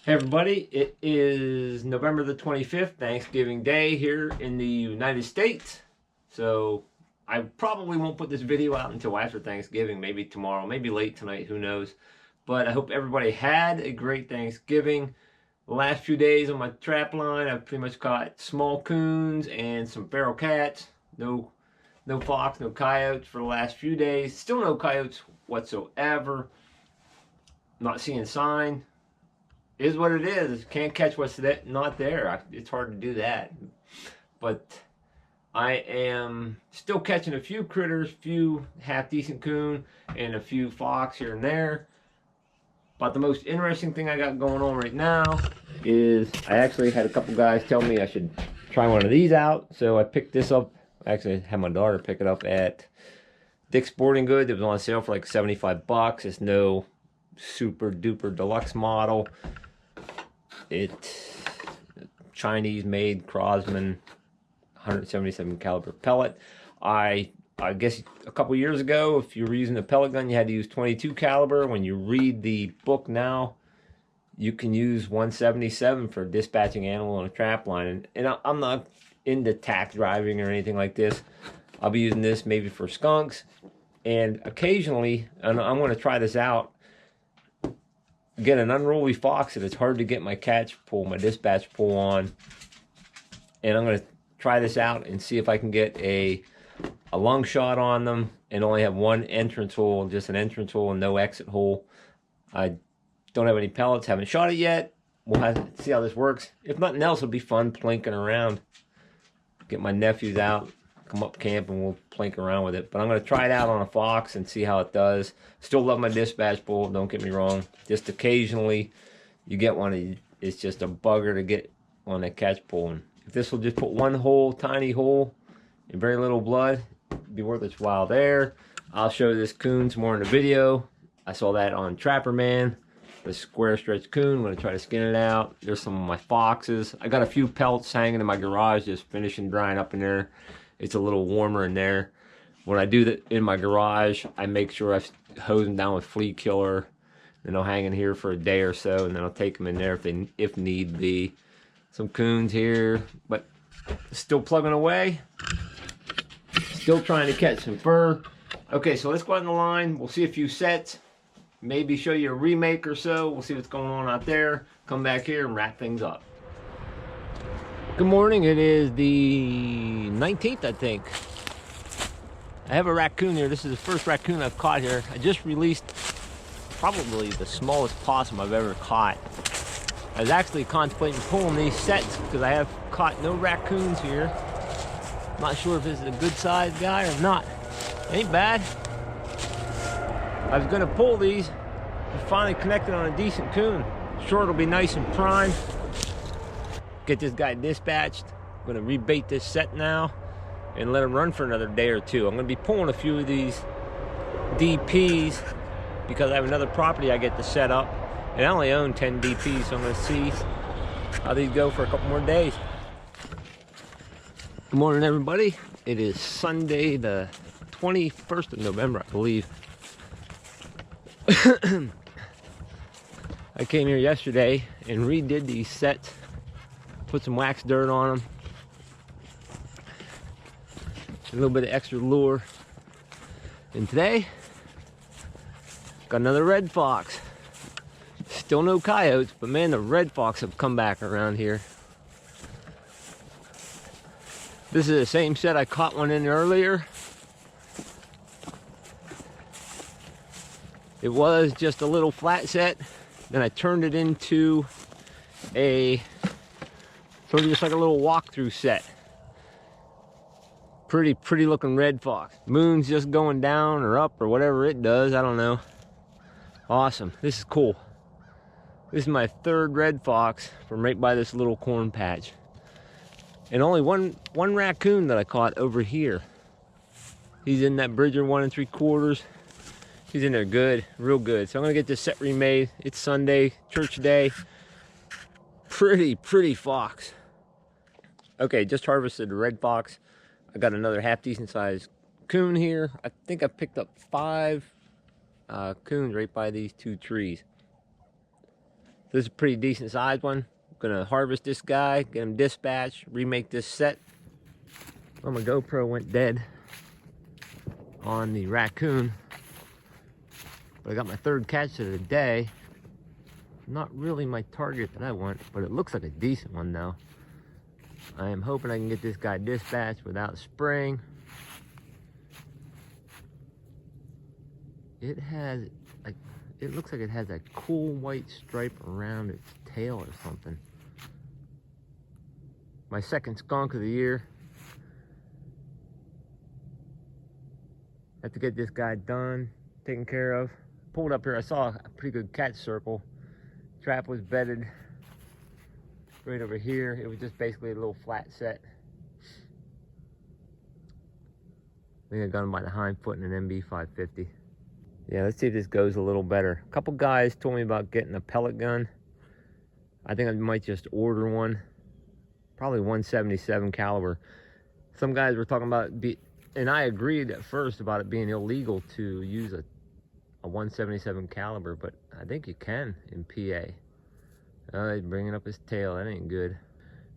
Hey everybody, it is November the 25th, Thanksgiving Day here in the United States. So I probably won't put this video out until after Thanksgiving, maybe tomorrow, maybe late tonight, who knows. But I hope everybody had a great Thanksgiving. The last few days on my trap line, I've pretty much caught small coons and some feral cats. No fox, no coyotes for the last few days. Still no coyotes whatsoever. Not seeing sign. Is what it is. Can't catch what's not there. It's hard to do that. But I am still catching a few critters, few half decent coon, and a few fox here and there. But the most interesting thing I got going on right now is I actually had a couple guys tell me I should try one of these out. So I picked this up. I actually had my daughter pick it up at Dick's Sporting Goods. It was on sale for like 75 bucks. It's no super duper deluxe model. It's Chinese made Crosman 177 caliber pellet. I guess a couple years ago, if you were using a pellet gun, you had to use 22 caliber. When you read the book now, you can use 177 for dispatching animal on a trap line. And I'm not into tack driving or anything like this. I'll be using this maybe for skunks. And occasionally, and I'm going to try this out, get an unruly fox that it's hard to get my my dispatch pull on. And I'm going to try this out and see if I can get a lung shot on them and only have one entrance hole, just an entrance hole and no exit hole. I don't have any pellets, haven't shot it yet. We'll have to see how this works. If nothing else, it'll be fun plinking around. Get my nephews out, come up camp, and we'll plink around with it. But I'm going to try it out on a fox and see how it does. Still love my dispatch bull, don't get me wrong. Just occasionally you get one, it's just a bugger to get on that catch pull. And if this will just put one hole, tiny hole, and very little blood, it'd be worth its while there. I'll show this coon some more in the video. I saw that on Trapper Man, the square stretch coon. I'm going to try to skin it out. There's some of my foxes. I got a few pelts hanging in my garage, just finishing drying up in there. It's a little warmer in there. When I do that in my garage, I make sure I hose them down with flea killer. Then they'll hang in here for a day or so, and then I'll take them in there if need be. Some coons here, but still plugging away. Still trying to catch some fur. Okay, so let's go out in the line. We'll see a few sets. Maybe show you a remake or so. We'll see what's going on out there. Come back here and wrap things up. Good morning. It is the 19th, I think. I have a raccoon here. This is the first raccoon I've caught here. I just released probably the smallest possum I've ever caught. I was actually contemplating pulling these sets because I have caught no raccoons here. Not sure if this is a good sized guy or not. Ain't bad. I was gonna pull these and finally connected on a decent coon. Sure, it'll be nice and prime. Get this guy dispatched. I'm gonna rebait this set now and let him run for another day or two. I'm gonna be pulling a few of these DPs because I have another property I get to set up. And I only own 10 DPs, so I'm gonna see how these go for a couple more days. Good morning, everybody. It is Sunday, the 21st of November, I believe. I came here yesterday and redid these sets, put some wax dirt on them, a little bit of extra lure. And today, got another red fox. Still no coyotes, but man, the red fox have come back around here. This is the same set I caught one in earlier. It was just a little flat set. Then I turned it into a sort of just like a little walkthrough set. Pretty looking red fox. Moon's just going down or up or whatever it does. I don't know. Awesome. This is cool. This is my third red fox from right by this little corn patch. And only one raccoon that I caught over here. He's in that Bridger 1 3/4. He's in there good, real good. So I'm gonna get this set remade. It's Sunday, church day. Pretty fox. Okay, just harvested a red fox. I got another half decent sized coon here. I think I picked up 5 coons right by these 2 trees. This is a pretty decent sized one. I'm gonna harvest this guy, get him dispatched, remake this set. Well, my GoPro went dead on the raccoon, but I got my third catch of the day. Not really my target that I want, but it looks like a decent one though. I am hoping I can get this guy dispatched without spraying. It has, like, it looks like it has a cool white stripe around its tail or something. My second skunk of the year. Have to get this guy done, taken care of. Pulled up here, I saw a pretty good catch circle. Trap was bedded right over here. It was just basically a little flat set. I think I got him by the hind foot in an MB 550. Yeah, let's see if this goes a little better. A couple guys told me about getting a pellet gun. I think I might just order one. Probably 177 caliber. Some guys were talking about, and I agreed at first about it being illegal to use a 177 caliber, but I think you can in PA. Oh, he's bringing up his tail. That ain't good.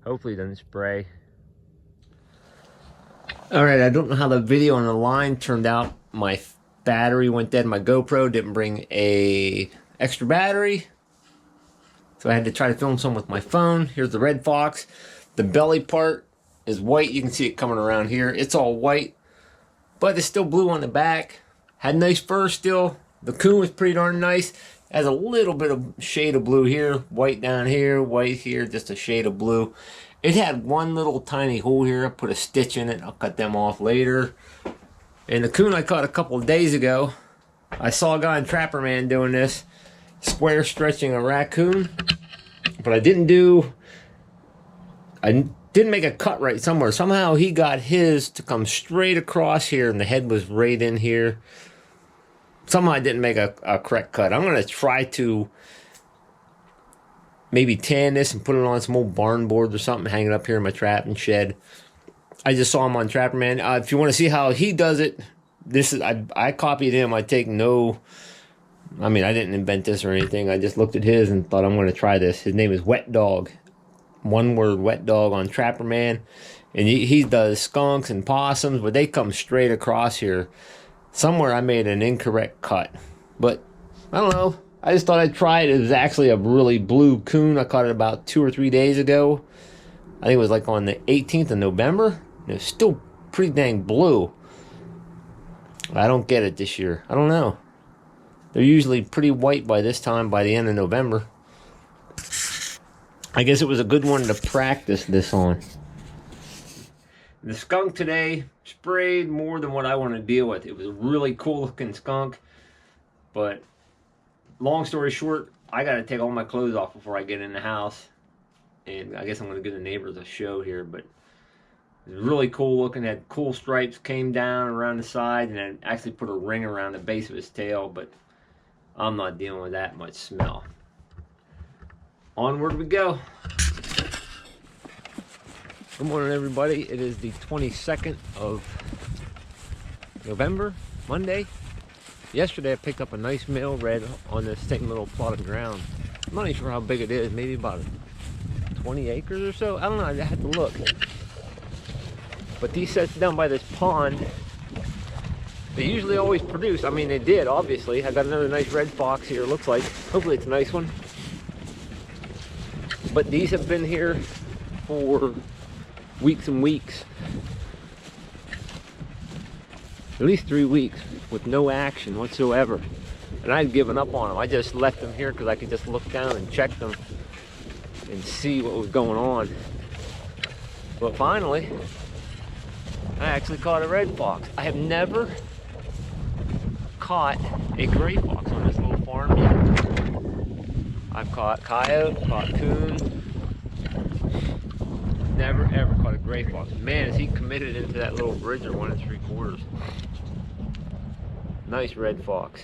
Hopefully he doesn't spray. All right, I don't know how the video on the line turned out. My battery went dead. My GoPro didn't bring a extra battery, so I had to try to film some with my phone. Here's the red fox. The belly part is white. You can see it coming around here. It's all white, but it's still blue on the back. Had nice fur still. The coon was pretty darn nice. Has a little bit of shade of blue here, white down here, white here, just a shade of blue. It had one little tiny hole here. I put a stitch in it. I'll cut them off later. And the coon I caught a couple of days ago, I saw a guy in Trapper Man doing this, square stretching a raccoon, but I didn't make a cut right somewhere. Somehow he got his to come straight across here, and the head was right in here. Somehow I didn't make a correct cut. I'm going to try to maybe tan this and put it on some old barn boards or something, hang it up here in my trapping shed. I just saw him on Trapper Man. If you want to see how he does it, this is I copied him. I didn't invent this or anything. I just looked at his and thought I'm going to try this. His name is Wet Dog. One word, Wet Dog, on Trapper Man. And he does skunks and possums, but they come straight across here. Somewhere I made an incorrect cut. But I don't know. I just thought I'd try it. It was actually a really blue coon. I caught it about 2 or 3 days ago. I think it was like on the 18th of November. And it's still pretty dang blue. I don't get it this year. I don't know. They're usually pretty white by this time, by the end of November. I guess it was a good one to practice this on. The skunk today sprayed more than what I want to deal with. It was a really cool looking skunk. But long story short, I got to take all my clothes off before I get in the house. And I guess I'm going to give the neighbors a show here, but it was really cool looking. Had cool stripes, came down around the side, and then actually put a ring around the base of his tail, but I'm not dealing with that much smell. Onward we go. Good morning, everybody. It is the 22nd of November, Monday. Yesterday I picked up a nice male red on this same little plot of ground. I'm not even sure how big it is, maybe about 20 acres or so. I don't know, I had to look. But these sets down by this pond, they usually always produce. I mean, they did, obviously. I got another nice red fox here, looks like. Hopefully it's a nice one. But these have been here for weeks and weeks. At least 3 weeks with no action whatsoever. And I'd given up on them. I just left them here because I could just look down and check them and see what was going on. But finally, I actually caught a red fox. I have never caught a gray fox on this little farm yet. I've caught coyote, caught coon. Never ever caught a gray fox. Man, is he committed into that little bridger 1 3/4. Nice red fox.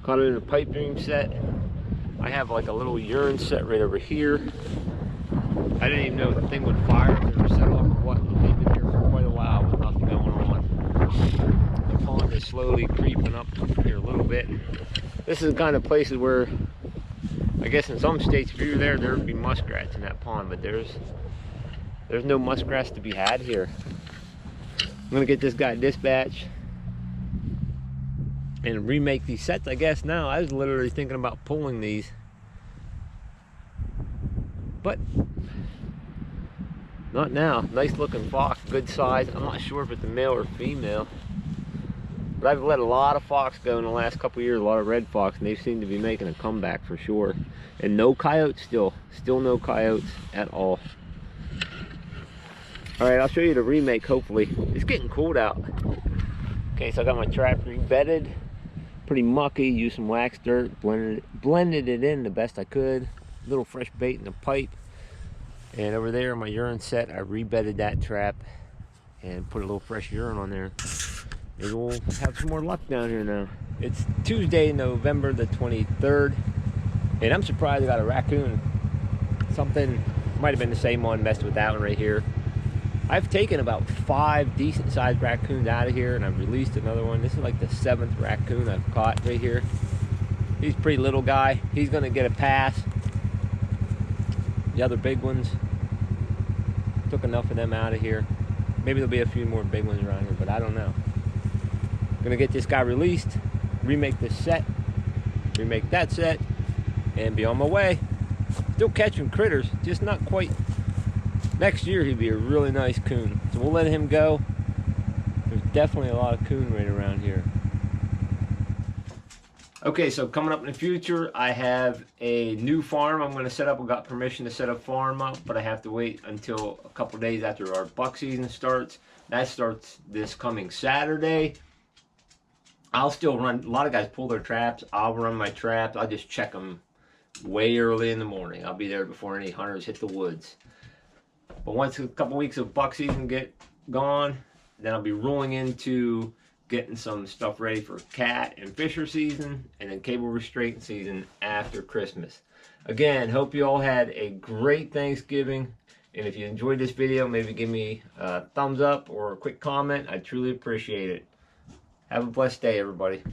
Caught it in a pipe dream set. I have like a little urine set right over here. I didn't even know if the thing would fire, if it was set off or what. They've been here for quite a while with nothing going on. The pond is slowly creeping up here a little bit. This is the kind of places where I guess in some states, if you were there, there would be muskrats in that pond, but there's no muskrats to be had here. I'm gonna get this guy dispatched and remake these sets, I guess. Now I was literally thinking about pulling these, but not now. Nice looking fox, good size. I'm not sure if it's a male or female, but I've let a lot of fox go in the last couple years, a lot of red fox, and they seem to be making a comeback for sure. And no coyotes still no coyotes at all. All right, I'll show you the remake, hopefully. It's getting cold out. Okay, so I got my trap rebedded. Pretty mucky, used some wax dirt, blended it in the best I could. A little fresh bait in the pipe. And over there, my urine set, I rebedded that trap and put a little fresh urine on there. Maybe we'll have some more luck down here now. It's Tuesday, November the 23rd. And I'm surprised I got a raccoon. Something, might have been the same one, messed with that one right here. I've taken about 5 decent sized raccoons out of here, and I've released another one. This is like the 7th raccoon I've caught right here. He's a pretty little guy. He's gonna get a pass. The other big ones, took enough of them out of here. Maybe there'll be a few more big ones around here, but I don't know. Gonna get this guy released, remake this set, remake that set, and be on my way. Still catching critters, just not quite. Next year he'd be a really nice coon, so we'll let him go. There's definitely a lot of coon right around here. Okay, so coming up in the future, I have a new farm I'm going to set up. I got permission to set a farm up, but I have to wait until a couple days after our buck season starts. That starts this coming Saturday. I'll still run, a lot of guys pull their traps. I'll run my traps. I'll just check them way early in the morning. I'll be there before any hunters hit the woods. But once a couple weeks of buck season get gone, then I'll be rolling into getting some stuff ready for cat and fisher season, and then cable restraint season after Christmas. Again, hope you all had a great Thanksgiving. And if you enjoyed this video, maybe give me a thumbs up or a quick comment. I truly appreciate it. Have a blessed day, everybody.